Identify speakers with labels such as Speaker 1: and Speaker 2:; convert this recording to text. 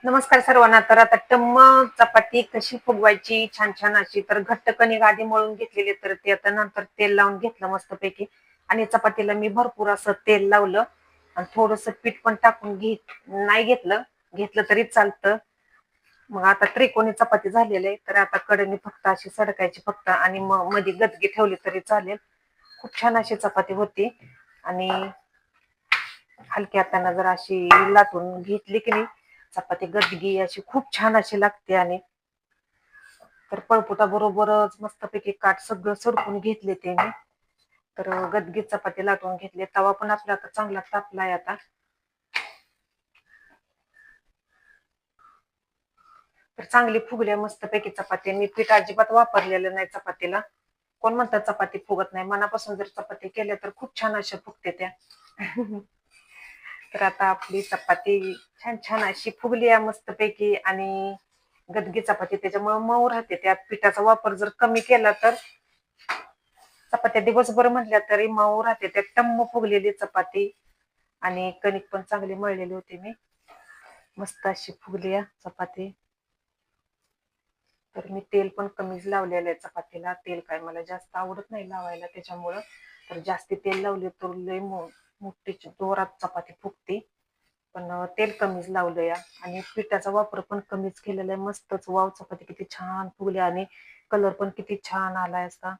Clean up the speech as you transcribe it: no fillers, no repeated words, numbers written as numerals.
Speaker 1: नमस्कार सर्वांना. तर आता टम्म चपाती कशी फुगवायची छान छान अशी, तर घट्ट कणिक आधी मळून घेतलेली, तर ते आता नंतर तेल लावून घेतलं मस्तपैकी. आणि चपातीला मी भरपूर असं तेल लावलं आणि थोडस पीठ पण टाकून नाही घेतलं, घेतलं तरी चालतं. मग आता त्रिकोणी चपाती झालेली आहे, तर आता कडेने फक्त अशी सडकायची फक्त, आणि मग मध्ये गदगी ठेवली तरी चालेल. खूप छान अशी चपाती होती. आणि हलक्या हाताने जर अशी लाटून घेतली की नाही, चपाती गदगी अशी खूप छान अशी लागते. आणि तर पळपुटा बरोबरच मस्तपैकी काठ सगळं सडकून घेतले ते मी. तर गदगी चपाती लाटून घेतली. तवा पण आपला आता चांगला तापलाय आता. तर चांगली फुगल्या मस्तपैकी चपाती. मी पीठ अजिबात वापरलेलं नाही चपातीला. कोण म्हणतात चपाती फुगत नाही, मनापासून जर चपाती केल्या तर खूप छान अशा फुगते त्या. तर आता आपली चपाती छान छान अशी फुगली आहे मस्तपैकी. आणि गदगी चपाती त्याच्यामुळे मऊ राहते. त्यात पिठाचा वापर जर कमी केला तर चपात्या दिवसभर म्हटल्या तरी मऊ राहते. त्यात टम्म फुगलेली चपाती. आणि कणिक पण चांगली मळलेली होती मी. मस्त अशी फुगली आहे चपाती. तर मी तेल पण कमीच लावलेलं आहे चपातीला. तेल काय मला जास्त आवडत नाही लावायला, त्याच्यामुळं तर जास्ती तेल लावले तर लय मोठी जोरात चपाती फुगते. पण तेल कमीच लावलं या. आणि पिठाचा वापर पण कमीच केलेला आहे. मस्तच वाव चपाती किती छान फुगली. आणि कलर पण किती छान आलाय असा.